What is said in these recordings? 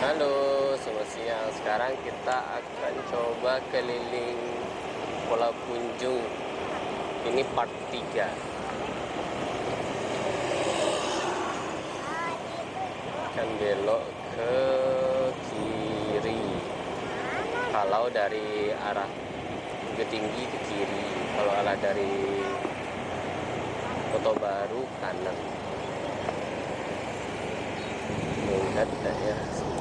Halo, selamat siang. Sekarang kita akan coba keliling Pulau Punjung. Ini part 3. Akan belok ke kiri. Kalau dari arah Bukit Tinggi ke kiri. Kalau arah dari Kota Baru kanan. Lihat daerah sini.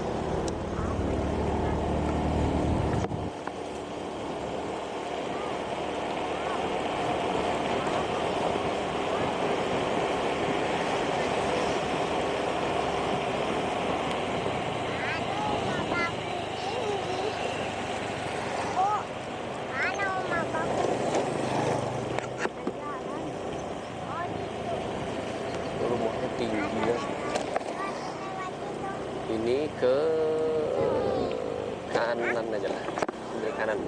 Rumahnya tinggi ya. Ini ke kanan aja lah, ke kanan.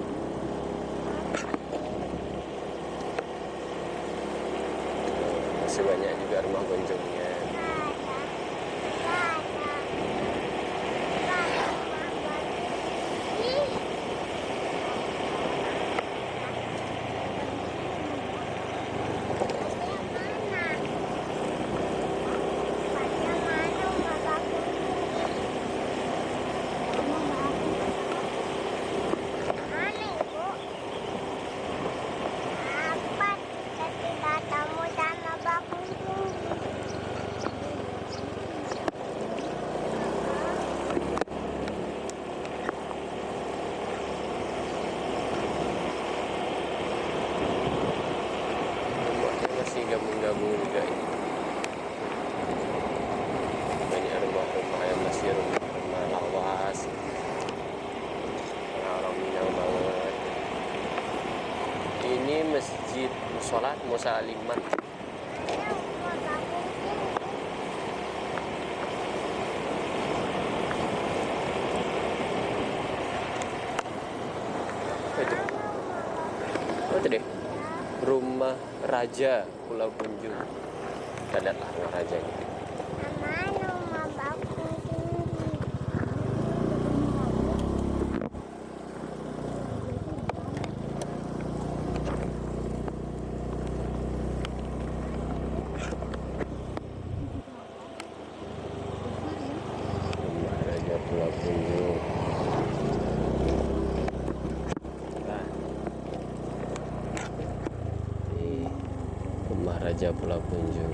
Masih banyak juga rumah gonjongnya. Rumahnya masih gabung-gabung juga ini. Banyak rumah-rumah yang masih rumah lawas. Alamnya banget. Ini masjid musola Musa Aliman. Itu, itu deh. Rumah Raja Pulau Punjung. Kita lihatlah rumah rajanya. Rumah Raja Pulau Punjung. Nah, ini rumah Raja Pulau Punjung.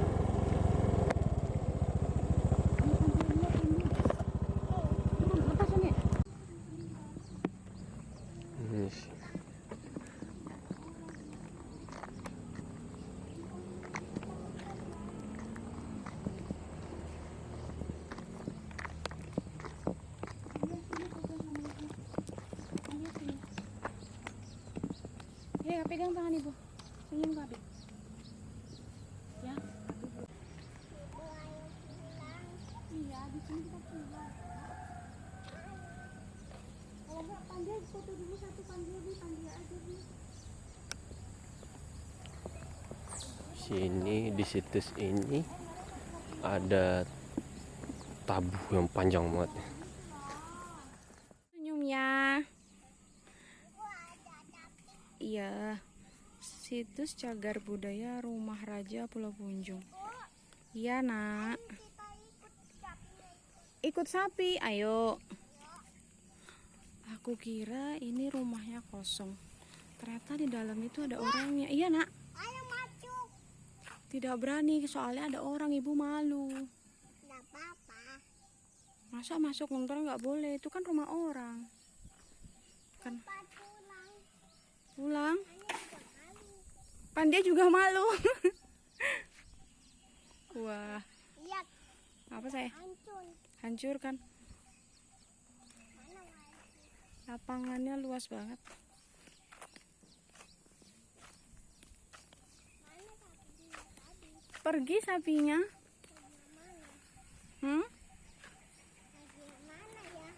Ini sih. Ya, pegang tangan ibu. Senyum ke Abi. Ya. Iya, di sini kita pulang. Kalau nggak panggil foto dulu satu panggil aja Bu. Sini di situs ini ada tabuh yang panjang banget. Senyumnya. Iya. Situs Cagar Budaya Rumah Raja Pulau Punjung. Iya, Nak. Ikut sapi, ayo. Aku kira ini rumahnya kosong. Ternyata di dalam itu ada orangnya. Iya, Nak. Ayo masuk. Tidak berani soalnya ada orang, ibu malu. Nggak apa-apa. Masa masuk nonton nggak boleh? Itu kan rumah orang. Kan Pas pulang. pulang. Hanya juga malu. Pan dia juga malu. Wah, Lihat, apa saya? hancur. Hancur kan? Mana lagi? Lapangannya luas banget. Mana sapi tadi? Pergi sapinya. Mana? Hmm? Lagi mana ya?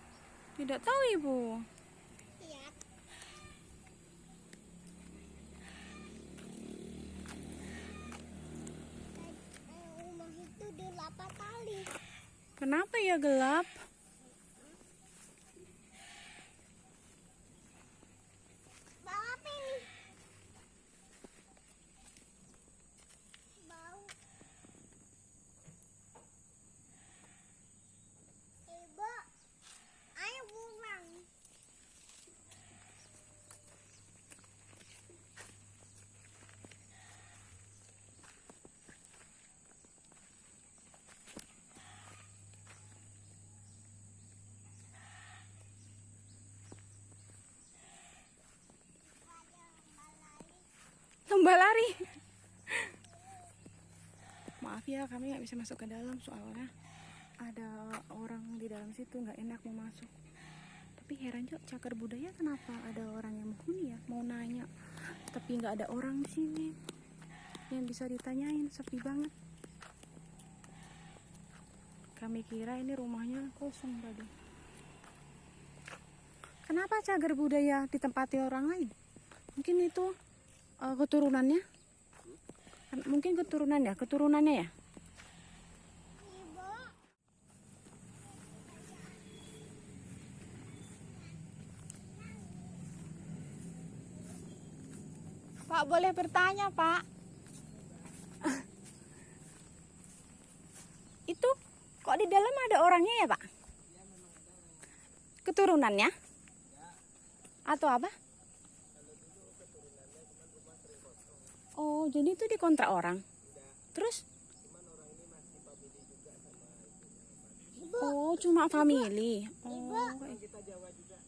Tidak tahu ibu. Lihat. Rumah itu gelap tali. Kenapa ya gelap? Mbak lari. Maaf ya, kami nggak bisa masuk ke dalam soalnya ada orang di dalam situ, nggak enak mau masuk. Tapi heran juga, cagar budaya kenapa ada orang yang menghuni ya, mau nanya, tapi nggak ada orang di sini yang bisa ditanyain, sepi banget. Kami kira ini rumahnya kosong tadi. Kenapa cagar budaya ditempati orang lain? Mungkin itu keturunannya. Mungkin keturunannya ya. Ibu. Pak, boleh bertanya, Pak? Itu kok di dalam ada orangnya ya, Pak? Keturunannya? Atau apa? Oh, jadi itu dikontrak orang. Terus? Oh, cuma family. Oh,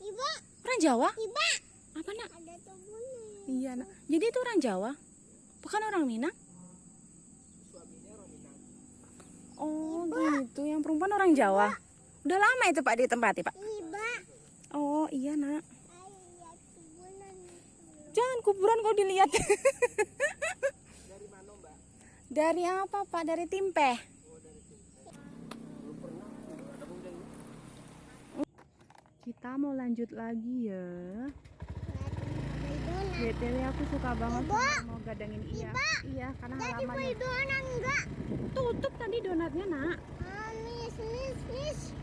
Ibu. orang Jawa? Ibu. Apa, Nak? Ada tubuhnya. Iya, Nak. Jadi itu orang Jawa? Bukan orang Minang? Oh, gitu. Yang perempuan orang Jawa. Udah lama itu, Pak, ditempati, Pak? Ibu. Oh, iya, Nak. Ayah kuburan itu. Jangan kuburan kau dilihat. Dari apa, Pak? Dari Timpeh. Kita mau lanjut lagi ya. BTW aku suka banget mau gadangin iya. Iya, karena halamannya. Donat enggak? Tutup tadi donatnya, Nak. Miss.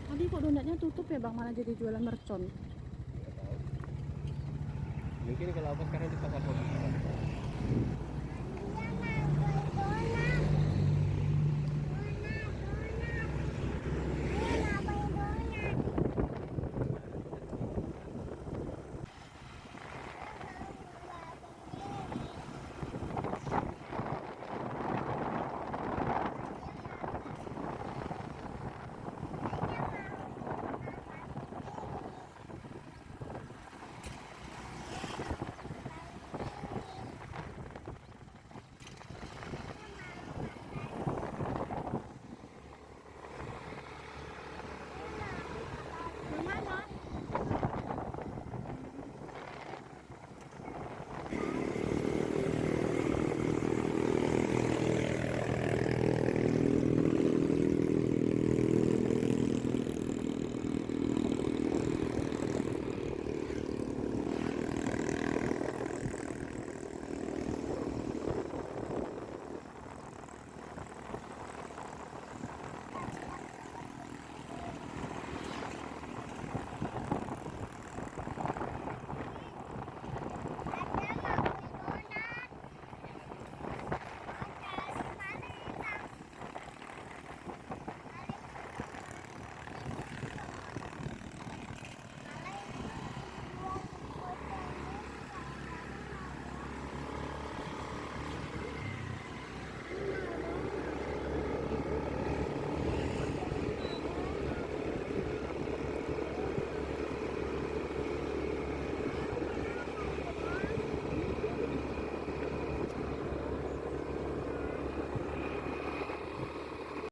Tadi kok donatnya tutup ya, Bang, malah jadi jualan mercon. Mungkin kalau apa sekarang di pasar kopi.